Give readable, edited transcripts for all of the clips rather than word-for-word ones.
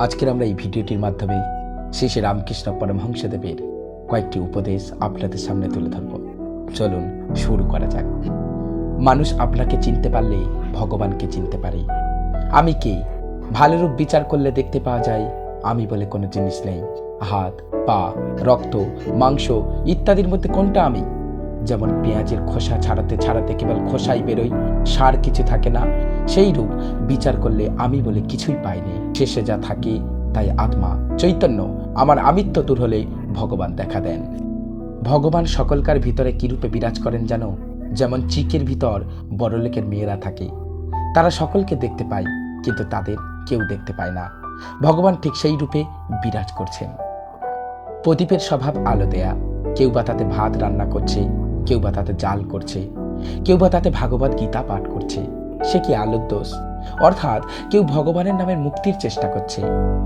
আজকের আমরা এই ভিডিওটির মাধ্যমে শ্রী রামকৃষ্ণ পরমহংসদেবের কয়েকটি উপদেশ আপনাদের সামনে তুলে ধরব। চলুন শুরু করা যাক। মানুষ আপনাকে চিনতে পারলে ভগবানকে চিনতে পারে। আমি কে? ভালোরূপ বিচার করলে দেখতে পাওয়া যায় আমি বলে কোনো জিনিস নেই। হাত, পা, রক্ত, মাংস ইত্যাদির মধ্যে কোনটা আমি? যেমন পেঁয়াজের খোসা ছাড়াতে ছাড়াতে কেবল খোসাই বেরোয়, সার কিছু থাকে না, সেই রূপ বিচার করলে আমি বলে কিছুই পাইনি। শেষে যা থাকে তাই আত্মা, চৈতন্য। আমার আমিত্ব দূর হলে ভগবান দেখা দেন। ভগবান সকলকার ভিতরে কি রূপে বিরাজ করেন জানো? যেমন চিকের ভিতর বড়লোকের মেয়েরা থাকে, তারা সকলকে দেখতে পায়, কিন্তু তাদের কেউ দেখতে পায় না। ভগবান ঠিক সেই রূপে বিরাজ করছেন। প্রদীপের স্বভাব আলো দেয়া। কেউ বা তাতে ভাত রান্না করছে, কেউ বা তাতে জাল করছে, কেউ বা তাতে ভাগবত গীতা পাঠ করছে। সে কি আলোর দোষ? অর্থাৎ কেউ ভগবানের নামে মুক্তির চেষ্টা করছে,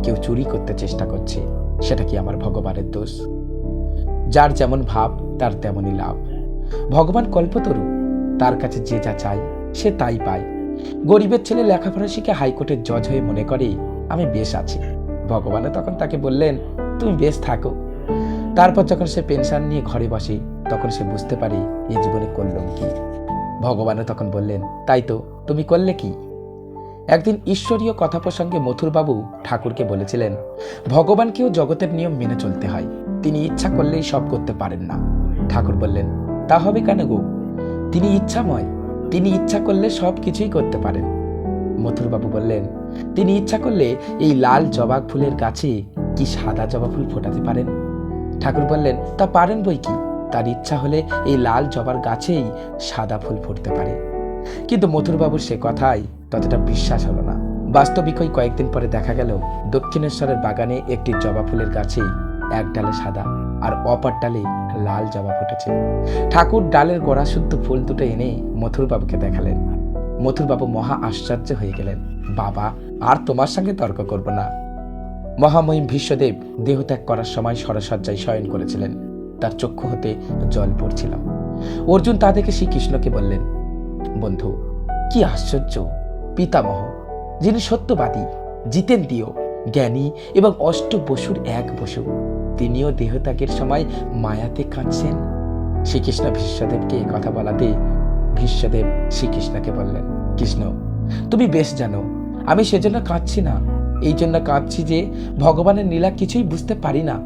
কেউ চুরি করতে চেষ্টা করছে। সেটা কি আমার ভগবানের দোষ? যার যেমন ভাব তার তেমনই লাভ। ভগবান কল্পতরু, তার কাছে যে যা চায় সে তাই পায়। গরিবের ছেলে লেখাপড়া শিখে হাইকোর্টের জজ হয়ে মনে করে আমি বেশ আছি। ভগবানও তখন তাকে বললেন তুমি বেশ থাকো। তারপর যখন সে পেনশন নিয়ে ঘরে বসে তখন সে বুঝতে পারে এ জীবনে করলাম কি। ভগবানও তখন বললেন তাই তো, তুমি করলে কি? একদিন ঈশ্বরীয় কথা প্রসঙ্গে মথুরবাবু ঠাকুরকে বলেছিলেন ভগবানকেও জগতের নিয়ম মেনে চলতে হয়, তিনি ইচ্ছা করলেই সব করতে পারেন না। ঠাকুর বললেন তা হবে কেন গো? তিনি ইচ্ছাময়, তিনি ইচ্ছা করলে সব কিছুই করতে পারেন। মথুরবাবু বললেন তিনি ইচ্ছা করলে এই লাল জবা ফুলের গাছে কি সাদা জবা ফুল ফোটাতে পারেন? ঠাকুর বললেন তা পারেন বই কি, তার ইচ্ছা হলে এই লাল জবার গাছেই সাদা ফুল ফুটতে পারে। কিন্তু মথুরবাবুর সে কথায় ততটা বিশ্বাস হলো না। বাস্তবিকই কয়েকদিন পরে দেখা গেল দক্ষিণেশ্বরের বাগানে একটি জবা ফুলের গাছে এক ডালে সাদা আর অপর ডালে লাল জবা ফুটেছে। ঠাকুর ডালের গোড়া শুদ্ধ ফুল দুটো এনে মথুরবাবুকে দেখালেন। মথুরবাবু মহা আশ্চর্য হয়ে গেলেন। বাবা, আর তোমার সঙ্গে তর্ক করব না। মহামহিম ভীষ্মদেব দেহত্যাগ করার সময় সরসজ্জায় শয়ন করেছিলেন, তার চক্ষু হতে জল পড়ছিল। অর্জুন তা দেখে শ্রীকৃষ্ণকে বললেন বন্ধু, কি আশ্চর্য! পিতামহ, যিনি সত্যবাদী, জিতেন্দ্রিয়, জ্ঞানী এবং অষ্ট বসুর এক বসু, তিনিও দেহত্যাগের সময় মায়াতে কাঁদছেন। শ্রীকৃষ্ণ ভীষ্মদেবকে এই কথা বলাতে ভীষ্মদেব শ্রীকৃষ্ণকে বললেন কৃষ্ণ, তুমি বেশ জানো আমি সেজন্য কাঁদছি না। এই জন্য কাঁদছি যে ভগবানের লীলা কিছুই বুঝতে পারি না।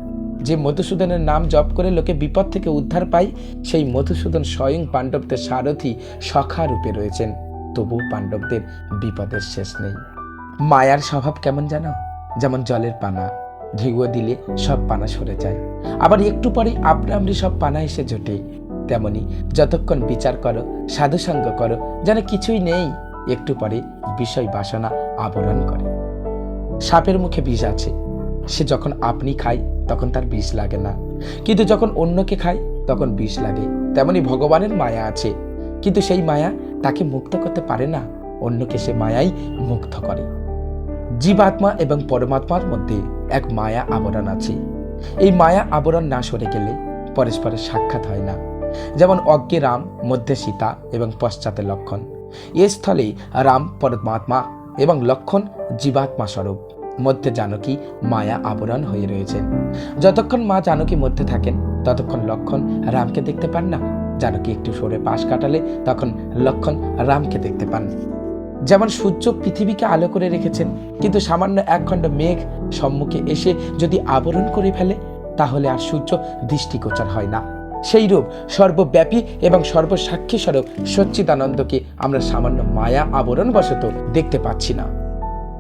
যে মধুসূদনের নাম জপ করে লোকে বিপদ থেকে উদ্ধার পায়, সেই মধুসূদন স্বয়ং পাণ্ডবদের সারথি সখা রূপে রয়েছেন, তবু পাণ্ডবদের বিপদের শেষ নেই। মায়ার স্বভাব কেমন জানো? যেমন জলের পানা, ঢেউ দিলে সব পানা সরে যায়, আবার একটু পরেই আপনা সব পানা এসে জোটে। তেমনি যতক্ষণ বিচার করো, সাধুসঙ্গ করো, যেন কিছুই নেই, একটু পরে বিষয় বাসনা আবরণ করে। সাপের মুখে বিষ আছে, সে যখন আপনি খায় তখন তার বিষ লাগে না, কিন্তু যখন অন্যকে খায় তখন বিষ লাগে। তেমনি ভগবানের মায়া আছে, কিন্তু সেই মায়া তাকে মুক্ত করতে পারে না, অন্যকে সে মায়াই মুক্ত করে। জীবাত্মা এবং পরমাত্মার মধ্যে এক মায়া আবরণ আছে। এই মায়া আবরণ না সরে গেলে পরস্পরের সাক্ষাৎ হয় না। যেমন অজ্ঞে রাম, মধ্যে সীতা এবং পশ্চাতে লক্ষণ। এ স্থলে রাম পরমাত্মা এবং লক্ষণ জীবাত্মা স্বরূপ, মধ্যে জানকী মায়া আবরণ হয়ে রয়েছেন। যতক্ষণ মা জানকী মধ্যে থাকেন ততক্ষণ লক্ষণ রামকে দেখতে পান না। জানকী একটু সরে পাশ কাটালে তখন লক্ষণ রামকে দেখতে পান। যেমন সূর্য পৃথিবীকে আলো করে রেখেছেন, কিন্তু সামান্য একখণ্ড মেঘ সম্মুখে এসে যদি আবরণ করে ফেলে তাহলে আর সূর্য দৃষ্টিগোচর হয় না। সেই রূপ সর্বব্যাপী এবং সর্বসাক্ষী স্বরূপ সচ্চিদানন্দকে আমরা সামান্য মায়া আবরণ বশত দেখতে পাচ্ছি না।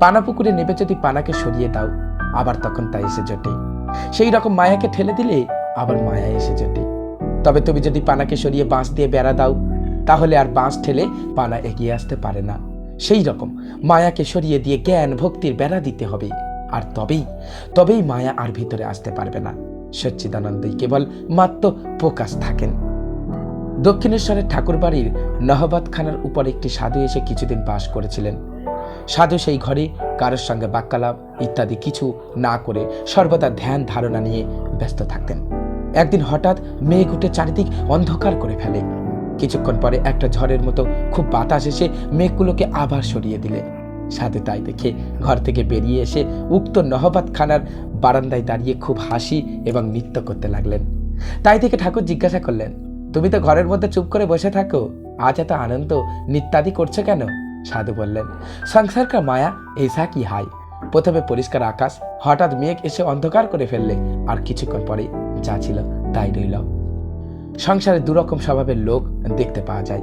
পানা পুকুরে নেবে যদি পানাকে সরিয়ে দাও, আবার তখন তা এসে জোটে। সেই রকম মায়াকে ঠেলে দিলে আবার মায়া এসে জোটে। তবে তুমি যদি পানাকে সরিয়ে বাঁশ দিয়ে বেড়া দাও, তাহলে আর বাঁশ ঠেলে পানা এগিয়ে আসতে পারে না। সেই রকম মায়াকে সরিয়ে দিয়ে জ্ঞান ভক্তির বেড়া দিতে হবে, আর তবেই মায়া আর ভিতরে আসতে পারবে না। সচ্চিদানন্দই কেবল মাত্র প্রকাশ থাকেন। দক্ষিণেশ্বরের ঠাকুর বাড়ির নহবতখানার উপর একটি সাধু এসে কিছুদিন বাস করেছিলেন। সাধু সেই ঘরে কারোর সঙ্গে বাক্যালাপ ইত্যাদি কিছু না করে সর্বদা ধ্যান ধারণা নিয়ে ব্যস্ত থাকতেন। একদিন হঠাৎ মেঘ উঠে চারিদিক অন্ধকার করে ফেলে। কিছুক্ষণ পরে একটা ঝড়ের মতো খুব বাতাস এসে মেঘগুলোকে আবার সরিয়ে দিলে। সাধু তাই দেখে ঘর থেকে বেরিয়ে এসে উক্ত নহবত খানার বারান্দায় দাঁড়িয়ে খুব হাসি এবং নৃত্য করতে লাগলেন। তাই থেকে ঠাকুর জিজ্ঞাসা করলেন, তুমি তো ঘরের মধ্যে চুপ করে বসে থাকো, আজ এত আনন্দ নৃত্যাদি করছো কেন? সাধু বললেন, সংসার কা মায়া এইসা কি হাই। প্রথমে পরিষ্কার আকাশ, হঠাৎ মেঘ এসে অন্ধকার করে ফেললে, আর কিছুক্ষণ পরে যা ছিল তাই রইল। সংসারে দুরকম স্বভাবের লোক দেখতে পাওয়া যায়।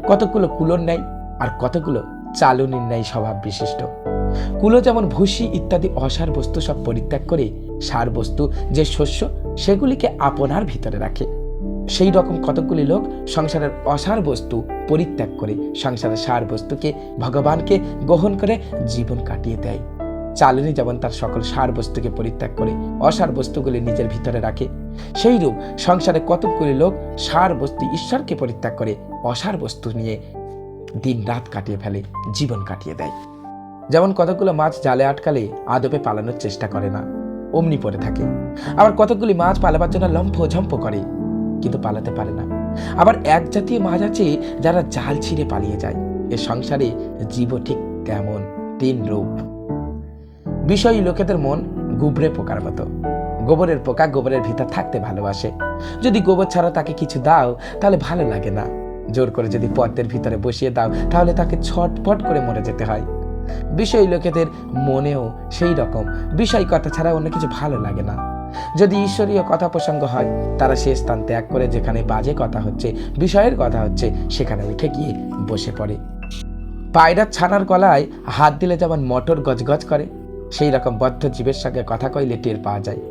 কতগুলো কুলোর ন্যায় আর কতগুলো চালুনির ন্যায় স্বভাব বিশিষ্ট। কুলো যেমন ভুসি ইত্যাদি অসার বস্তু সব পরিত্যাগ করে সার বস্তু যে শস্য সেগুলিকে আপনার ভিতরে রাখে, সেই রকম কতগুলি লোক সংসারের অসার বস্তু পরিত্যাগ করে সংসারের সার বস্তুকে ভগবানকে গ্রহণ করে জীবন কাটিয়ে দেয়। চালুনি যেমন তার সকল সার বস্তুকে পরিত্যাগ করে অসার বস্তুগুলি নিজের ভিতরে রাখে, সেইরূপ সংসারে কতকগুলি লোক সার বস্তু ঈশ্বরকে পরিত্যাগ করে অসার বস্তু নিয়ে দিন রাত কাটিয়ে ফেলে, জীবন কাটিয়ে দেয়। যেমন কতকগুলো মাছ জালে আটকালে আদপে পালানোর চেষ্টা করে না, অমনি পড়ে থাকে। আবার কতকগুলি মাছ পালাবার জন্য লম্ফ ঝম্প করে, কিন্তু পালাতে পারে না। আবার এক জাতীয় মাছ আছে যারা জাল ছিঁড়ে পালিয়ে যায়। এ সংসারে জীব ঠিক তেমন তিন রূপ। বিষয়ী লোকেদের মন গুবরে পোকার মতো। গোবরের পোকা গোবরের ভিতর থাকতে ভালোবাসে। যদি গোবর ছাড়া তাকে কিছু দাও তাহলে ভালো লাগে না। জোর করে যদি পদ্মের ভিতরে বসিয়ে দাও তাহলে তাকে ছটফট করে মরে যেতে হয়। বিষয়ী লোকেদের মনেও সেই রকম, বিষয় কথা ছাড়া অন্য কিছু ভালো লাগে না। যদি ঈশ্বরীয় কথা প্রসঙ্গ হয় তারা সে স্থান ত্যাগ করে যেখানে বাজে কথা হচ্ছে, বিষয়ের কথা হচ্ছে, সেখানে উঠে গিয়ে বসে পড়ে। পায়রার ছানার গলায় হাত দিলে যেমন মটর গজগজ করে, সেই রকম বদ্ধ জীবের সঙ্গে কথা কইলে টের পাওয়া যায়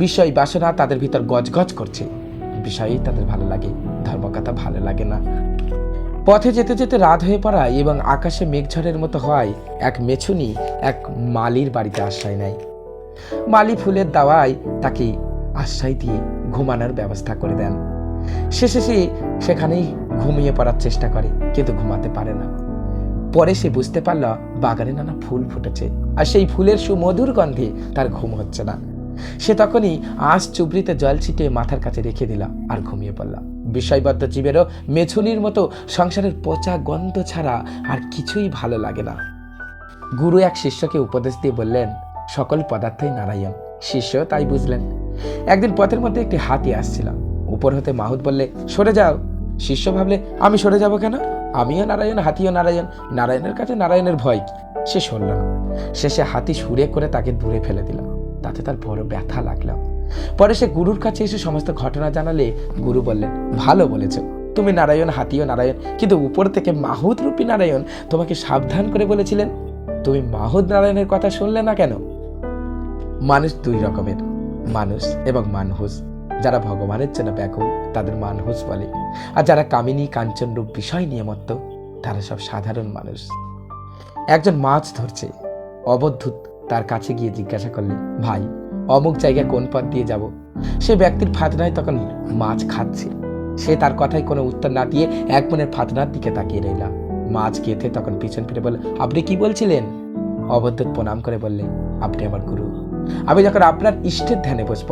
বিষয় বাসনা তাদের ভিতর গজগজ করছে। বিষয়ই তাদের ভালো লাগে, ধর্মকথা ভালো লাগে না। পথে যেতে যেতে রাত হয়ে পড়ায় এবং আকাশে মেঘঝড়ের মতো হয়, এক মেছুনি এক মালির বাড়িতে আশ্রয় নেয়। মালি ফুলের দাওয়ায় তাকে আশ্রয় দিয়ে ঘুমানোর ব্যবস্থা করে দেন। শেষে সে সেখানেই ঘুমিয়ে পড়ার চেষ্টা করে, কিন্তু ঘুমাতে পারে না। পরে সে বুঝতে পারল বাগানে নানা ফুল ফুটেছে, আর সেই ফুলের সুমধুর গন্ধে তার ঘুম হচ্ছে না। সে তখনই আঁশ চুবড়িতে জল ছিটিয়ে মাথার কাছে রেখে দিল আর ঘুমিয়ে পড়ল। বিষয়বদ্ধ জীবেরও মেছুনির মতো সংসারের পচা গন্ধ ছাড়া আর কিছুই ভালো লাগে না। গুরু এক শিষ্যকে উপদেশ দিয়ে বললেন, সকল পদার্থই নারায়ণ। শিষ্য তাই বুঝলেন। একদিন পথের মধ্যে একটি হাতি আসছিল। উপর হতে মাহুত বললে, সরে যাও। শিষ্য ভাবলে, আমি সরে যাব কেন? আমিও নারায়ণ, হাতিও নারায়ণ, নারায়ণের কাছে নারায়ণের ভয় কি? সে সরল না। শেষে হাতি সুরে করে তাকে দূরে ফেলে দিল। তাতে তার বড় ব্যথা লাগলো। পরে সে গুরুর কাছে এসে সমস্ত ঘটনা জানালে গুরু বললেন, ভালো বলেছ, তুমি নারায়ণ, হাতিও নারায়ণ, কিন্তু উপর থেকে মাহুত রূপী নারায়ণ তোমাকে সাবধান করে বলেছিলেন। তুমি মাহুত নারায়ণের কথা শুনলে না কেন? মানুষ দুই রকমের, মানুষ এবং মানহুস। যারা ভগবানের জন্য ব্যাকুল তাদের মানহুস বলে, আর যারা কামিনী কাঞ্চন রূপ বিষয় নিয়ে মত্ত তারা সব সাধারণ মানুষ। একজন মাছ ধরছে। অবধূত তার কাছে গিয়ে জিজ্ঞাসা করলে, ভাই অমুক জায়গায় কোন পথ দিয়ে যাব? সে ব্যক্তির ফাতনায় তখন মাছ খাচ্ছে। সে তার কথায় কোনো উত্তর না দিয়ে এক মনের ফাতনার দিকে তাকিয়ে রইল। মাছ গেঁথে তখন পিছন ফিরে বলল, আপনি কি বলছিলেন? অবধূত প্রণাম করে বললে, আপনি আমার গুরু। আমি যখন আপনার ইষ্টের ধ্যানে বসব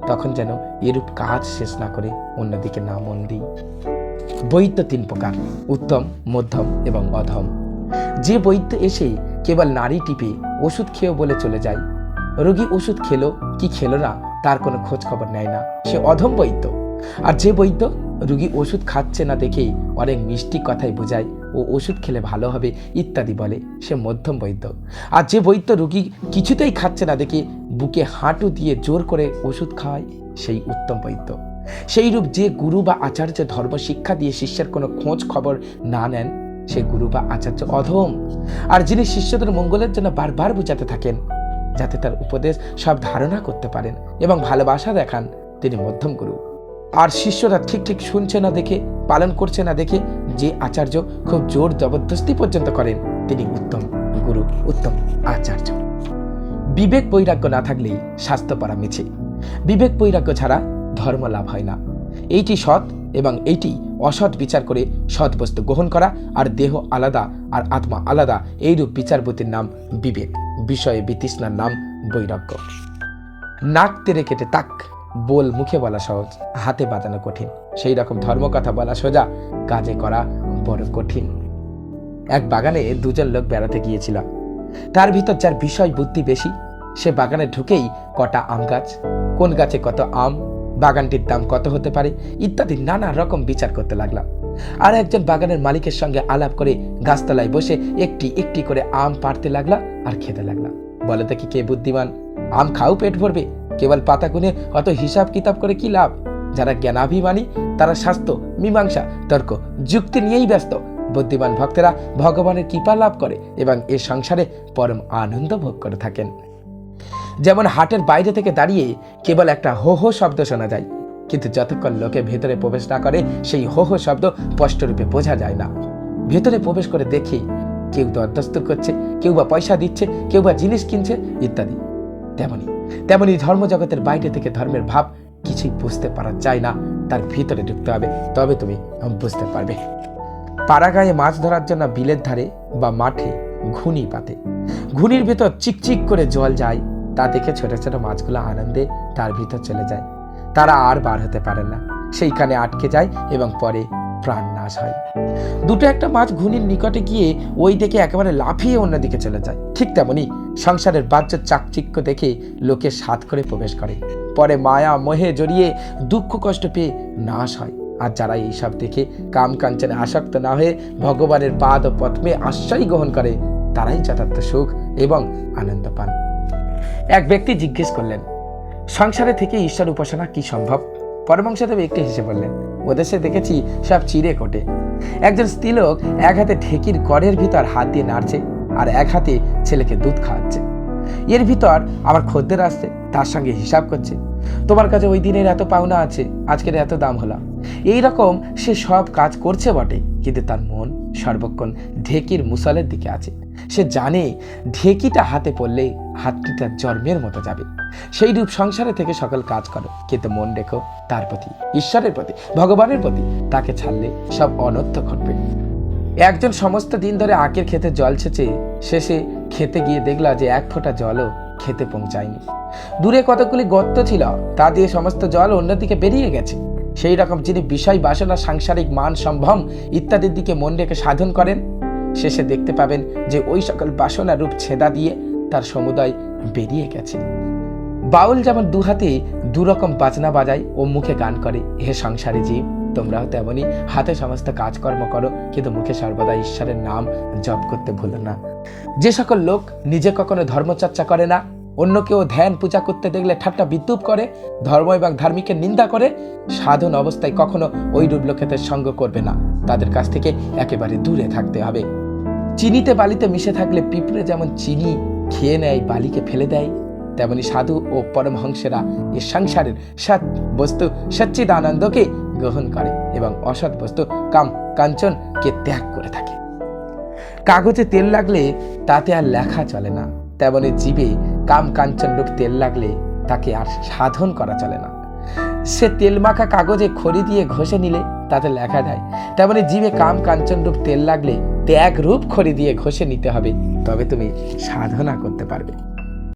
তখন যেন এরূপ কাজ শেষ না করে অন্যদিকে না মন দিই। বৈদ্য তিন প্রকার, উত্তম, মধ্যম এবং অধম। যে বৈদ্য এসে কেবল নাড়ি টিপে ওষুধ খেয়েও বলে চলে যায়, রোগী ওষুধ খেলো কি খেলো না তার কোনো খোঁজ খবর নেয় না, সে অধম বৈদ্য। আর যে বৈদ্য রোগী ওষুধ খাচ্ছে না দেখেই অনেক মিষ্টি কথাই বোঝায় ও ওষুধ খেলে ভালো হবে ইত্যাদি বলে, সে মধ্যম বৈদ্য। আর যে বৈদ্য রোগী কিছুতেই খাচ্ছে না দেখে বুকে হাঁটু দিয়ে জোর করে ওষুধ খাওয়ায়, সেই উত্তম বৈদ্য। সেইরূপ যে গুরু বা আচার্য ধর্ম শিক্ষা দিয়ে শিষ্যের কোনো খোঁজ খবর না নেন, সে গুরু বা আচার্য অধম। আর যিনি শিষ্যদের মঙ্গলের জন্য বারবার বোঝাতে থাকেন যাতে তার উপদেশ সব ধারণা করতে পারেন এবং ভালোবাসা দেখান, তিনি মধ্যম গুরু। আর শিষ্যরা ঠিক ঠিক শুনছে না দেখে, পালন করছে না দেখে যে আচার্য খুব জোর জবরদস্তি পর্যন্ত করেন, তিনি উত্তম গুরু, উত্তম আচার্য। বিবেক বৈরাগ্য না থাকলেই স্বাস্থ্য পারা মিছে। বিবেক বৈরাগ্য ছাড়া ধর্ম লাভ হয় না। এইটি সৎ এবং এইটি অসৎ বিচার করে সৎ বস্তু গ্রহণ করা, আর দেহ আলাদা আর আত্মা আলাদা, এইরূপ বিচারবতীর নাম বিবেক। বিষয়ে বিতৃষ্ণার নাম বৈরাগ্য। নাক তেরে কেটে তাক বল মুখে বলা সহজ, হাতে বাজানো কঠিন। সেই রকম ধর্মকথা বলা সোজা, কাজে করা বড় কঠিন। এক বাগানে দুজন লোক বেড়াতে গিয়েছিল। তার ভিতর যার বিষয় বুদ্ধি বেশি সে বাগানে ঢুকেই কটা আম গাছ, কোন গাছে কত আম, বাগানটির দাম কত হতে পারে ইত্যাদি নানা রকম বিচার করতে লাগলাম। আর একজন বাগানের মালিকের সঙ্গে আলাপ করে গাছতলায় বসে একটি একটি করে আম পাড়তে লাগলা আর খেতে লাগলা। বলে দেখি কে বুদ্ধিমান? আম খাও পেট ভরবে, কেবল পাতা গুনে অত হিসাব কিতাব করে কি লাভ? যারা জ্ঞানাভিমানী তারা শাস্ত্র, মীমাংসা, তর্ক, যুক্তি নিয়েই ব্যস্ত। বুদ্ধিমান ভক্তেরা ভগবানের কৃপা লাভ করে এবং এ সংসারে পরম আনন্দ ভোগ করে থাকেন। যেমন হাটের বাইরে থেকে দাঁড়িয়ে কেবল একটা হো হো শব্দ শোনা যায়, কিন্তু যতক্ষণ লোকে ভেতরে প্রবেশ না করে সেই হো হো শব্দ স্পষ্টরূপে বোঝা যায় না। ভেতরে প্রবেশ করে দেখি কেউ দরদস্তুর করছে, কেউ বা পয়সা দিচ্ছে, কেউ বা জিনিস কিনছে ইত্যাদি। তেমনি ধর্মজগতের বাইরে থেকে ধর্মের ভাব কিছুই বুঝতে পারা যায় না, তার ভিতরে ঢুকতে হবে, তবে তুমি বুঝতে পারবে। পাড়াগাঁয়ে মাছ ধরার জন্য বিলের ধারে বা মাঠে ঘুনি পাতে, ঘুনির ভিতর চিকচিক করে জল যায়, তা দেখে ছোট ছোট মাছগুলো আনন্দে তার ভিতর চলে যায়। তারা আর বার হতে পারে না, সেইখানে আটকে যায় এবং পরে প্রাণ নাশ হয়। দুটো একটা মাছ ঘুনির নিকটে গিয়ে ওই দেখে একেবারে লাফিয়ে অন্যদিকে চলে যায়। ঠিক তেমনি সংসারের বাহ্য চাকচিক্য দেখে লোকে সাধ করে প্রবেশ করে, পরে মায়া মোহে জড়িয়ে দুঃখ কষ্ট পেয়ে নাশ হয়। আর যারা এইসব দেখে কাম কাঞ্চনে আসক্ত না হয়ে ভগবানের পাদ ও পদ্মে আশ্রয় গ্রহণ করে তারাই যথার্থ সুখ এবং আনন্দ পান। এক ব্যক্তি জিজ্ঞেস করলেন, সংসারে থেকে ঈশ্বর উপাসনা কি সম্ভব? পরমহংসদেব একটি হেসে বললেন, ওদেশে দেখেছি সব চিড়ে কোটে। একজন স্ত্রীলোক এক হাতে ঢেকির কড়ের ভিতর হাত দিয়ে নাড়ছে আর এক হাতে ছেলেকে দুধ খাওয়াচ্ছে। এর ভিতর আমার খদ্দের আসছে, তার সঙ্গে হিসাব করছে, তোমার কাছে ওই দিনের এত পাওনা আছে, আজকের এত দাম হলো। এই রকম সে সব কাজ করছে বটে, কিন্তু তার মন সর্বক্ষণ ঢেকির মুসলের দিকে আছে। সে জানে ঢেকিটা হাতে পড়লে হাতটিটা জন্মের মতো যাবে। সেই রূপ সংসারে থেকে সকল কাজ করো, কিন্তু মন রেখো তার প্রতি, ঈশ্বরের প্রতি, ভগবানের প্রতি। তাকে ছাড়লে সব অনর্থ ঘটবে। একজন সমস্ত দিন ধরে আখের ক্ষেতে জল ছেঁচে শেষে খেতে গিয়ে দেখলা যে এক ফোঁটা জলও খেতে পৌঁছায়নি। দূরে কতগুলি গর্ত ছিল, তা দিয়ে সমস্ত জল অন্যদিকে বেরিয়ে গেছে। সেই রকম যিনি বিষয় বাসনা, সাংসারিক মান সম্ভ্রম ইত্যাদির দিকে মন রেখে সাধন করেন, শেষে দেখতে পাবেন যে ওই সকল বাসনা রূপ ছেদা দিয়ে তার সমুদয় বেরিয়ে গেছে। বাউল যেমন দু হাতে দুরকম বাজনা বাজায় ও মুখে গান করে, হে সংসারী জীব তোমরাও তেমনি হাতে সমস্ত কাজকর্ম করো, কিন্তু মুখে সর্বদা ঈশ্বরের নাম জপ করতে ভুলো না। যে সকল লোক নিজে কখনো ধর্মচর্চা করে না, অন্য কেউ ধ্যান পূজা করতে দেখলে ঠাট্টা বিদ্রুপ করে, ধর্ম এবং ধার্মিকের নিন্দা করে, সাধন অবস্থায় কখনো ওই রূপ লোকেদের সঙ্গ করবে না, তাদের কাছ থেকে একেবারে দূরে থাকতে হবে। চিনিতে বালিতে মিশে থাকলে পিঁপড়ে যেমন চিনি খেয়ে নেয়, বালিকে ফেলে দেয়, তেমনি সাধু ও পরমহংসেরা এই সংসারের সৎ বস্তু সচ্চিদানন্দকে গ্রহণ করে এবং অসৎ বস্তু কাম কাঞ্চনকে ত্যাগ করে থাকে। কাগজে তেল লাগলে তাতে আর লেখা চলে না, তেমনি জীবে কাম কাঞ্চন রূপ তেল লাগলে তাকে আর সাধন করা চলে না। সে তেল মাখা কাগজে খড়ি দিয়ে ঘষে নিলে তাতে লেখা যায়, তেমনি জীবে কাম কাঞ্চন রূপ তেল লাগলে ত্যাগ রূপ খড়ি দিয়ে ঘষে নিতে হবে, তবে তুমি সাধনা করতে পারবে।